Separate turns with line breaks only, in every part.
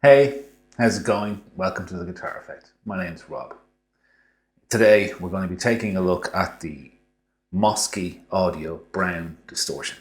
Hey, how's it going? Welcome to the Guitar Effect. My name's Rob. Today we're going to be taking a look at the Mosky Brown Distortion.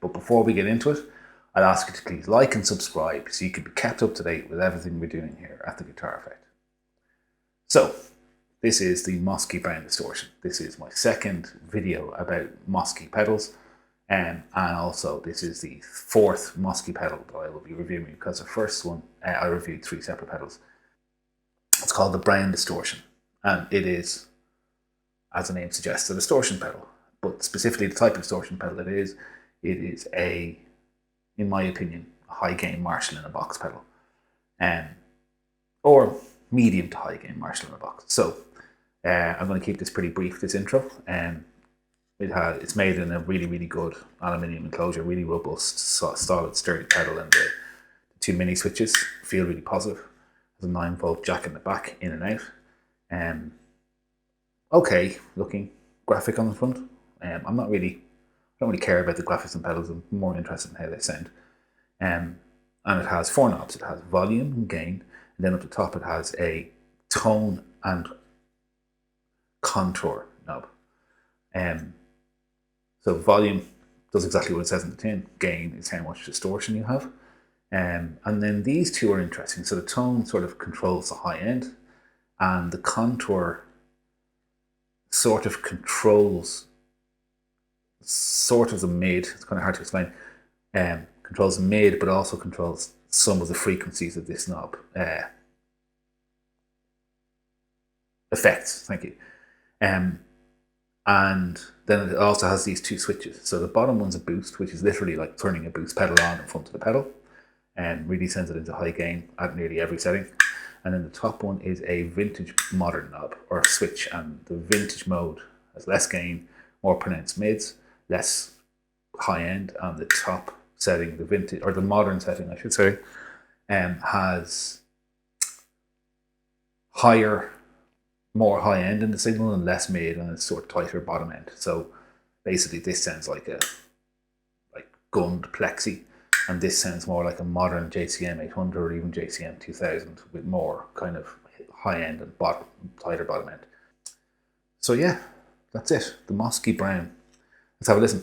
But before we get into it, I'd ask you to please like and subscribe so you can be kept up to date with everything we're doing here at the Guitar Effect. So, this is the Mosky Brown Distortion. This is my second video about Mosky pedals. And also this is the fourth Mosky pedal that I will be reviewing, because the first one I reviewed 3 separate pedals. It's called the Brown Distortion, and it is, as the name suggests, a distortion pedal. But specifically the type of distortion pedal it is a, in my opinion, a high gain Marshall in a box pedal, or medium to high gain Marshall in a box. So I'm going to keep this pretty brief, this intro. It's made in a really good aluminium enclosure, really robust, solid, sturdy pedal, and the 2 mini switches feel really positive. There's a 9-volt jack in the back, in and out. Okay looking graphic on the front. I don't really care about the graphics and pedals. I'm more interested in how they sound. And it has 4 knobs. It has volume and gain, and then up the top it has a tone and contour knob. So volume does exactly what it says in the tin. Gain is how much distortion you have. And then these two are interesting. So the tone sort of controls the high end, and the contour sort of controls sort of the mid. It's kind of hard to explain. Controls the mid, but also controls some of the frequencies of this knob. Effects, thank you. And then it also has these 2 switches. So the bottom one's a boost, which is literally like turning a boost pedal on in front of the pedal, and really sends it into high gain at nearly every setting. And then the top one is a vintage modern knob or switch, and the vintage mode has less gain, more pronounced mids, less high end, and the top setting, the vintage or the modern setting, I should say, has more high end in the signal and less mid, and it's sort of tighter bottom end. So basically this sounds like a gunned plexi, and this sounds more like a modern JCM 800 or even JCM 2000 with more kind of high end and tighter bottom end. So yeah, that's it. The Mosky Brown. Let's have a listen.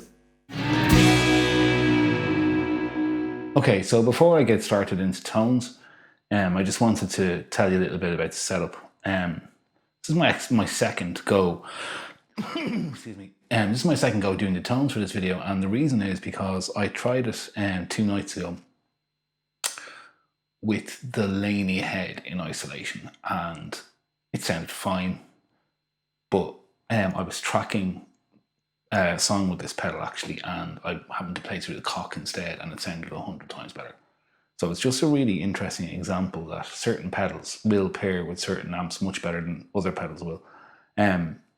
Okay, so before I get started into tones, I just wanted to tell you a little bit about the setup. This is my second go. Excuse me. This is my second go doing the tones for this video, and the reason is because I tried it 2 nights ago with the Laney head in isolation, and it sounded fine. But I was tracking a song with this pedal actually, and I happened to play through the cock instead, and it sounded 100 times better. So it's just a really interesting example that certain pedals will pair with certain amps much better than other pedals will.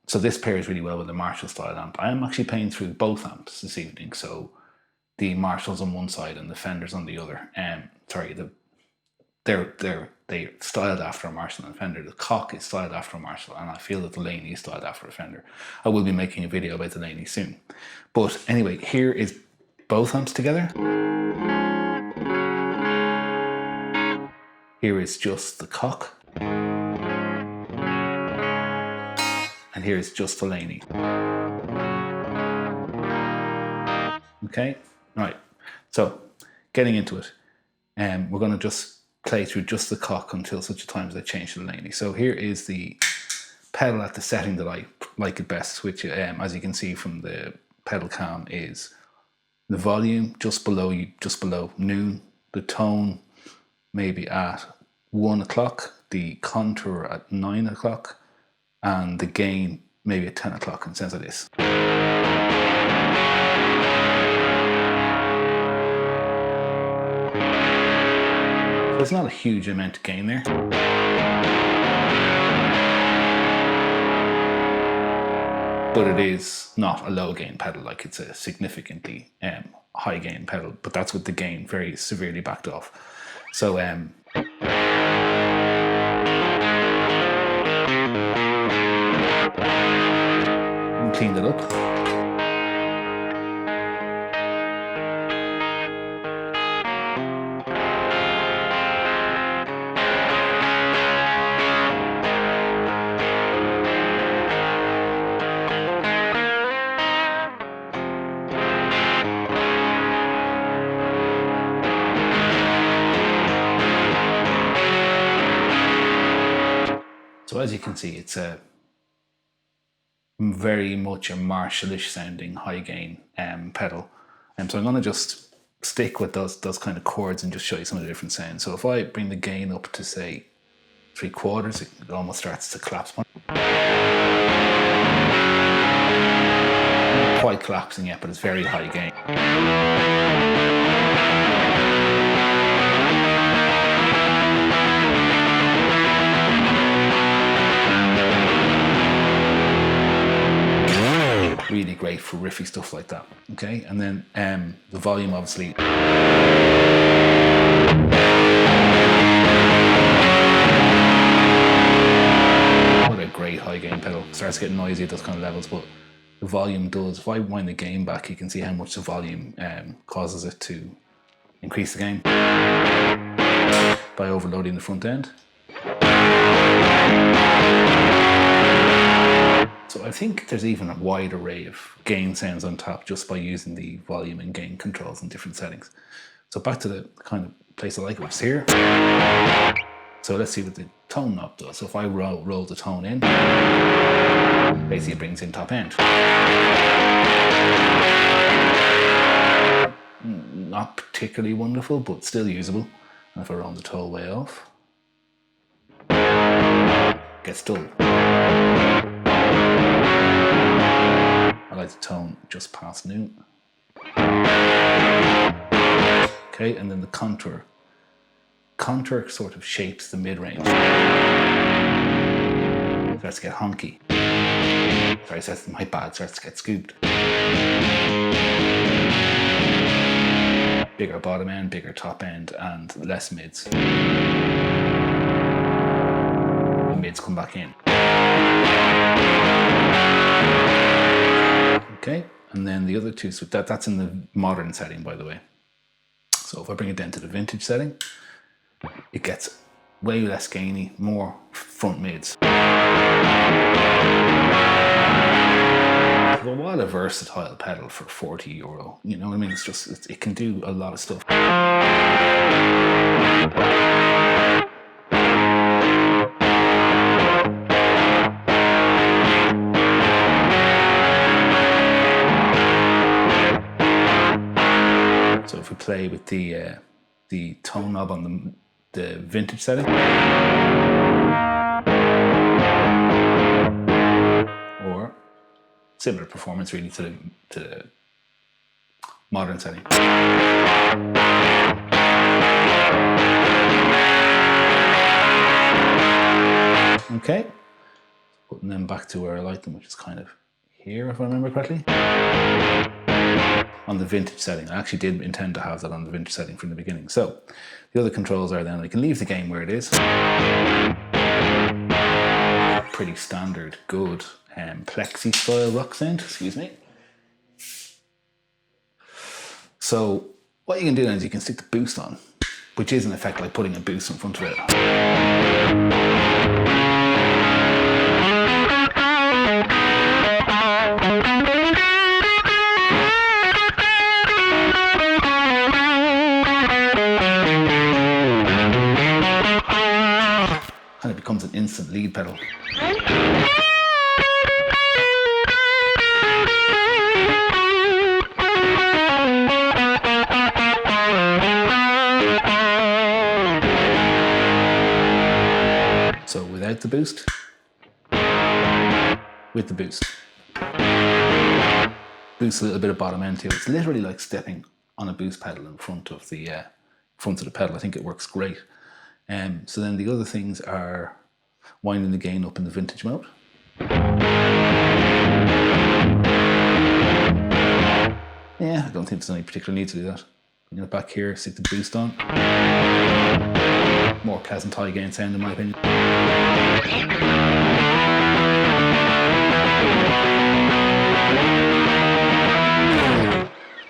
So this pairs really well with the Marshall style amp. I am actually playing through both amps this evening. So the Marshalls on one side and the Fenders on the other. They're styled after a Marshall and Fender. The cock is styled after a Marshall, and I feel that the Laney is styled after a Fender. I will be making a video about the Laney soon. But anyway, here is both amps together. Here is just the cock, and here is just the Laney. Okay, right. So getting into it, we're going to just play through just the cock until such a time as I change to the Laney. So here is the pedal at the setting that I like it best, which, as you can see from the pedal cam, is the volume just below noon, the tone maybe at 1 o'clock, the contour at 9 o'clock, and the gain maybe at 10 o'clock, and it sounds like this. There's not a huge amount of gain there. But it is not a low gain pedal, like it's a significantly high gain pedal, but that's with the gain very severely backed off. So cleaned it up. So as you can see, it's a very much a Marshallish sounding high gain pedal. And so I'm going to just stick with those kind of chords and just show you some of the different sounds. So if I bring the gain up to say 3/4, it almost starts to collapse. Not quite collapsing yet, but it's very high gain. Really great for riffy stuff like that. Okay, and then the volume obviously. What a great high gain pedal. Starts getting noisy at those kind of levels, but the volume does. If I wind the gain back, you can see how much the volume causes it to increase the gain by overloading the front end. So I think there's even a wide array of gain sounds on top just by using the volume and gain controls in different settings. So back to the kind of place I like it was here. So let's see what the tone knob does. So if I roll the tone in, basically it brings in top end. Not particularly wonderful, but still usable. And if I roll the tone way off, it gets dull. I like the tone just past noon. Okay, and then the contour. Contour sort of shapes the mid-range. Starts to get honky. Sorry, that's my bad, starts to get scooped. Bigger bottom end, bigger top end, and less mids. The mids come back in. Okay, and then the other two, so that's in the modern setting, by the way. So if I bring it down to the vintage setting, it gets way less gainy, more front mids. Well, what a versatile pedal for €40. You know what I mean? It's just, it can do a lot of stuff. So if we play with the tone knob on the vintage setting, or similar performance really to the modern setting. Okay, putting them back to where I like them, which is kind of here, if I remember correctly. On the vintage setting. I actually did intend to have that on the vintage setting from the beginning. So the other controls are then I can leave the gain where it is. Pretty standard, good plexi style rock sound, excuse me. So what you can do then is you can stick the boost on, which is in effect like putting a boost in front of it. And it becomes an instant lead pedal. So without the boost, with the boost. Boost a little bit of bottom end too. It's literally like stepping on a boost pedal in front of the pedal. I think it works great. So then the other things are winding the gain up in the vintage mode. Yeah, I don't think there's any particular need to do that. Bring it back here, stick the boost on. More pleasant high gain sound in my opinion.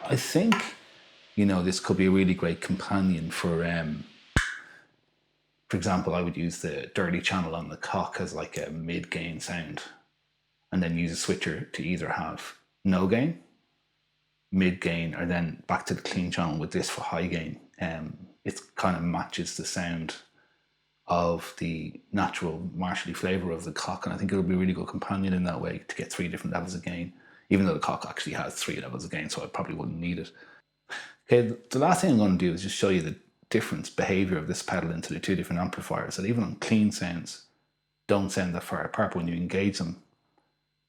I think, this could be a really great companion for example, I would use the dirty channel on the cock as like a mid-gain sound, and then use a switcher to either have no gain, mid-gain, or then back to the clean channel with this for high gain. It kind of matches the sound of the natural martially flavour of the cock, and I think it'll be a really good companion in that way to get 3 different levels of gain, even though the cock actually has 3 levels of gain, so I probably wouldn't need it. Okay, the last thing I'm going to do is just show you the different behaviour of this pedal into the 2 different amplifiers that even on clean sounds don't sound that far apart, but when you engage them,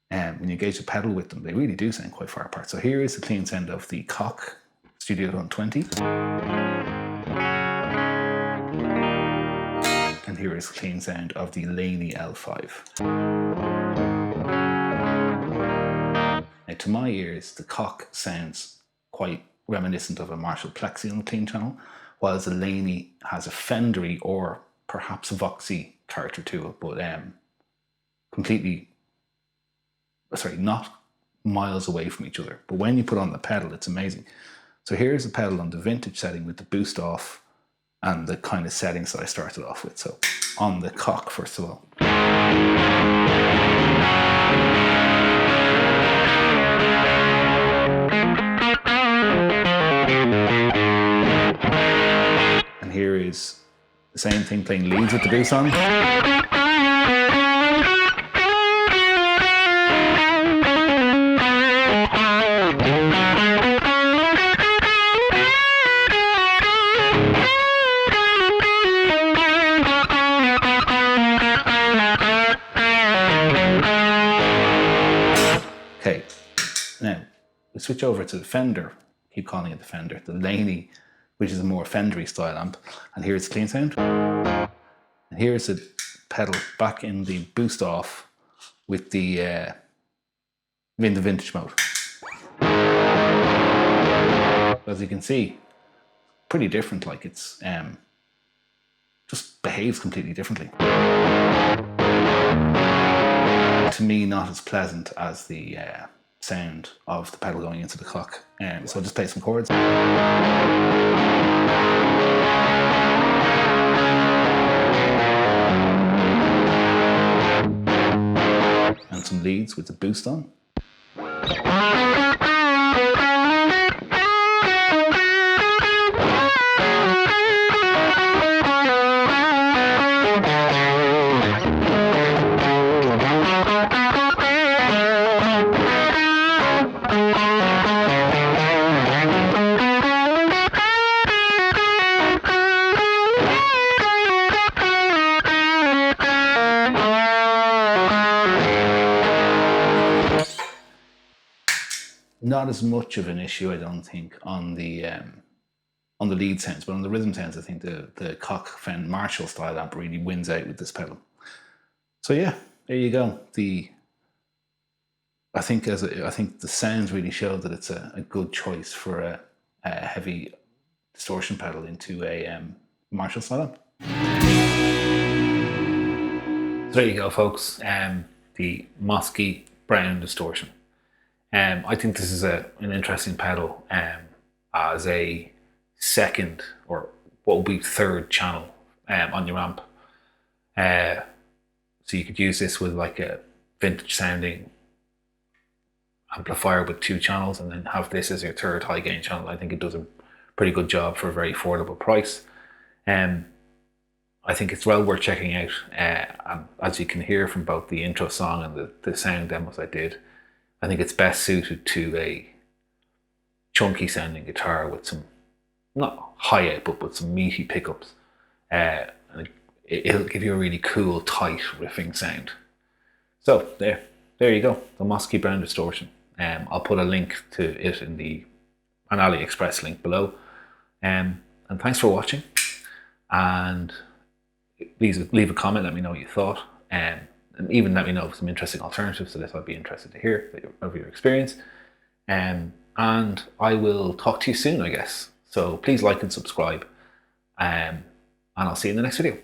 when you engage the pedal with them, they really do sound quite far apart. So here is the clean sound of the cock Studio 120. And here is the clean sound of the Laney L5. Now to my ears, the cock sounds quite reminiscent of a Marshall Plexi on the clean channel, whilst the Laney has a Fendery or perhaps a Voxy character to it, but not miles away from each other. But when you put on the pedal, it's amazing. So here's the pedal on the vintage setting with the boost off and the kind of settings that I started off with. So on the cock, first of all. And here is the same thing playing leads with the boost on. Okay, now we switch over to the Fender, keep calling it the Fender, the Laney, which is a more Fendery style amp, and here's the clean sound. And here's the pedal back in the boost off with the in the vintage mode. As you can see, pretty different, like it's just behaves completely differently. To me, not as pleasant as the sound of the pedal going into the cock. So I'll just play some chords. And some leads with the boost on. Not as much of an issue, I don't think, on the lead sounds, but on the rhythm sounds, I think the cock Fen Marshall style amp really wins out with this pedal. So yeah, there you go. I think the sounds really show that it's a good choice for a heavy distortion pedal into a Marshall style amp. So there you go, folks. The Mosky Brown Distortion. I think this is an interesting pedal as a second or what will be third channel on your amp. So you could use this with like a vintage sounding amplifier with 2 channels and then have this as your third high gain channel. I think it does a pretty good job for a very affordable price. I think it's well worth checking out. As you can hear from both the intro song and the sound demos I did, I think it's best suited to a chunky sounding guitar with some, not high output, but some meaty pickups. And it'll give you a really cool, tight riffing sound. So there you go, the Mosky Brown Distortion. I'll put a link to it in an AliExpress link below. And thanks for watching. And please leave a comment, let me know what you thought. And even let me know of some interesting alternatives to this. I'd be interested to hear of your experience. And I will talk to you soon, I guess. So please like and subscribe. And I'll see you in the next video.